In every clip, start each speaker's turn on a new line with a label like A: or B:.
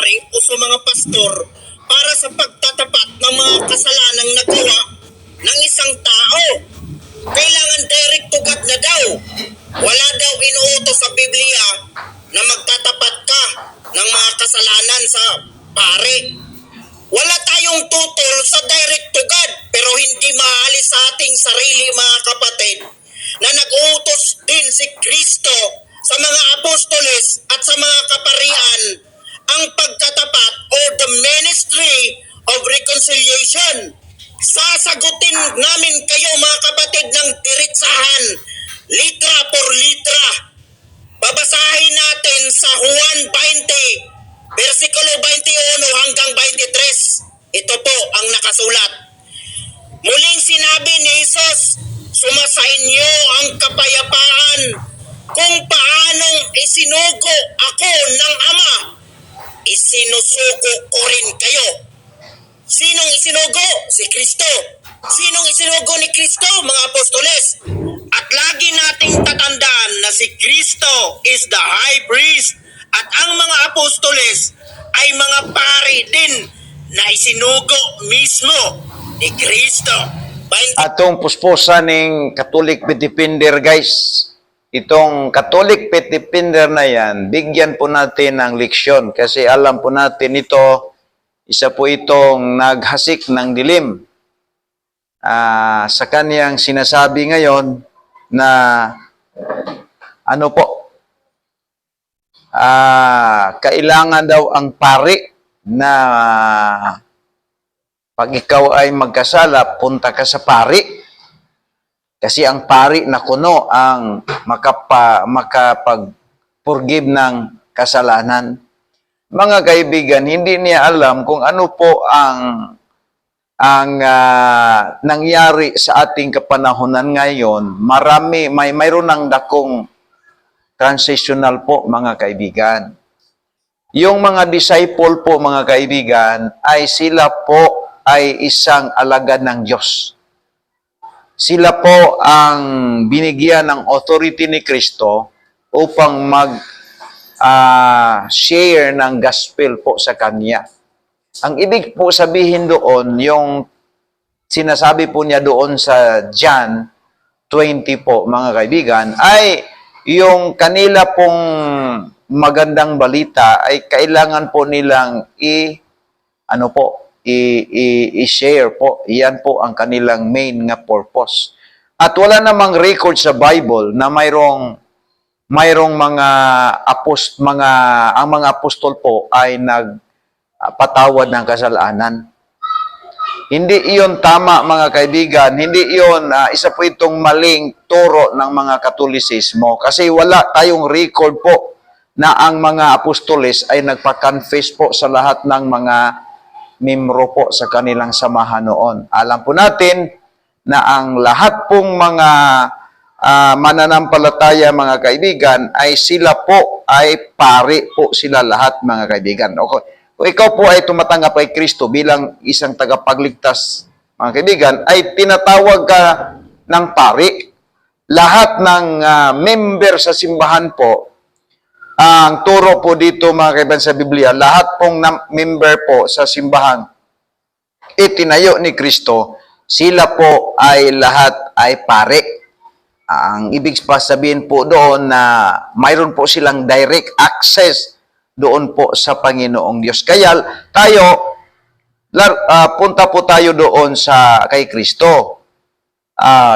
A: pari o sa mga pastor para sa pagtatapat ng mga kasalanang nagawa ng isang tao. Kailangan direct to God na daw. Wala daw inuutos sa Biblia na magtatapat ka ng mga kasalanan sa pare. Wala tayong tutol sa direct to God, pero hindi maalis sa ating sarili, mga kapatid, na nag-uutos din si Kristo sa mga apostoles at sa mga kaparian ang pagtatapat or the ministry of reconciliation. Sasagutin namin kayo, mga kapatid, ng diretsahan, litra por litra. Babasahin natin sa Juan 20, versikulo 21 hanggang 23. Ito po ang nakasulat. Muling sinabi ni Jesus, sumasainyo ang kapayapaan kung paanong isinugo ako ng Ama. Isinusugo ko rin kayo. Sinong isinugo? Si Kristo. Sinong isinugo ni Kristo? Mga apostoles. At lagi nating tatandaan na si Kristo is the high priest at ang mga apostoles ay mga pari din na isinugo mismo ni Kristo.
B: Atong puspusan ng Catholic Faith Defender, guys. Itong Catholic Faith Defender na yan, bigyan po natin ng leksyon kasi alam po natin ito, isa po itong naghasik ng dilim. Sa kaniyang sinasabi ngayon na ano po, kailangan daw ang pari na pag ikaw ay magkasala, punta ka sa pari. Kasi ang pari na kuno ang makapag-forgive ng kasalanan. Mga kaibigan, hindi niya alam kung ano po ang nangyari sa ating kapanahonan ngayon. Mayroon ng dakong transitional po, mga kaibigan. Yung mga disciple po, mga kaibigan, ay sila po ay isang alagad ng Diyos. Sila po ang binigyan ng authority ni Kristo upang share ng gospel po sa Kanya. Ang ibig po sabihin doon, yung sinasabi po niya doon sa John 20 po, mga kaibigan, ay yung kanila pong magandang balita ay kailangan po nilang i-share po. Iyan po ang kanilang main nga purpose. At wala namang record sa Bible na mayroong mga ang mga apostol po ay nagpatawad ng kasalanan. Hindi iyon tama, mga kaibigan. Hindi iyon isa po itong maling turo ng mga Katolisismo kasi wala tayong record po na ang mga apostoles ay nagpa-confess po sa lahat ng mga membro po sa kanilang samahan noon. Alam po natin na ang lahat pong mga mananampalataya, mga kaibigan, ay sila po ay pari po sila lahat, mga kaibigan. Okay. Kung ikaw po ay tumatanggap kay Kristo bilang isang tagapagligtas, mga kaibigan, ay tinatawag ka ng pari. Lahat ng member sa simbahan po, ang turo po dito, mga kaibigan, sa Biblia, lahat pong member po sa simbahan, itinayo ni Kristo, sila po ay lahat ay pari. Ang ibig sabihin po doon na mayroon po silang direct access doon po sa Panginoong Diyos. Kaya tayo, punta po tayo doon kay Kristo.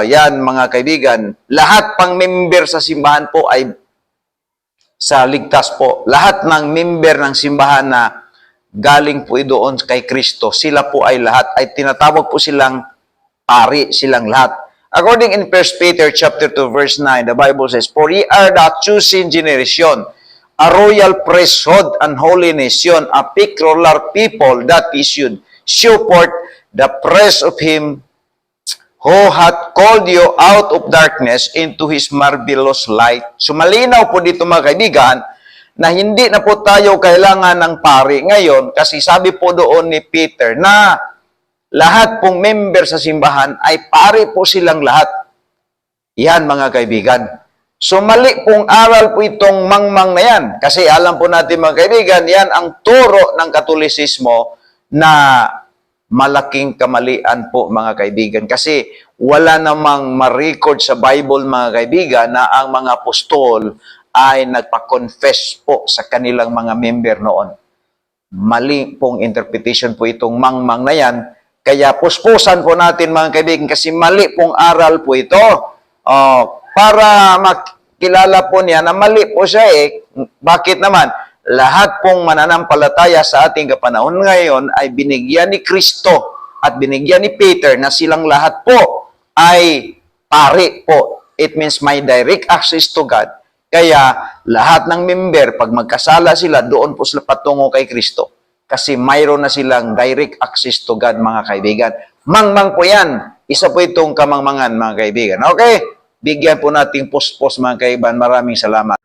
B: Yan, mga kaibigan, lahat pang member sa simbahan po ay sa ligtas po. Lahat ng member ng simbahan na galing po doon kay Kristo, sila po ay lahat, ay tinatawag po silang pari, silang lahat. According in 1 Peter chapter 2 verse 9, the Bible says, "For ye are the chosen generation, a royal priesthood and holy nation, a peculiar people, that ye should show forth the praise of Him who hath called you out of darkness into His marvelous light." So malinaw po dito, mga kaibigan, na hindi na po tayo kailangan ng pari ngayon kasi sabi po doon ni Peter na lahat pong member sa simbahan ay pari po silang lahat. Yan, mga kaibigan. So mali pong aral po itong mangmang na yan. Kasi alam po natin mga kaibigan, yan ang turo ng Katolisismo na malaking kamalian po mga kaibigan. Kasi wala namang ma-record sa Bible mga kaibigan na ang mga apostol ay nagpa-confess po sa kanilang mga member noon. Mali pong interpretation po itong mangmang na yan. Kaya puspusan po natin mga kaibigan kasi mali pong aral po ito. Para makilala po niya na mali po siya eh. Bakit naman? Lahat pong mananampalataya sa ating kapanahon ngayon ay binigyan ni Kristo at binigyan ni Peter na silang lahat po ay pari po. It means may direct access to God. Kaya lahat ng member, pag magkasala sila, doon po sila patungo kay Kristo. Kasi mayroon na silang direct access to God mga kaibigan. Mangmang po yan. Isa po itong kamangmangan mga kaibigan. Okay? Bigyan po nating post-post mga kaibigan. Maraming salamat.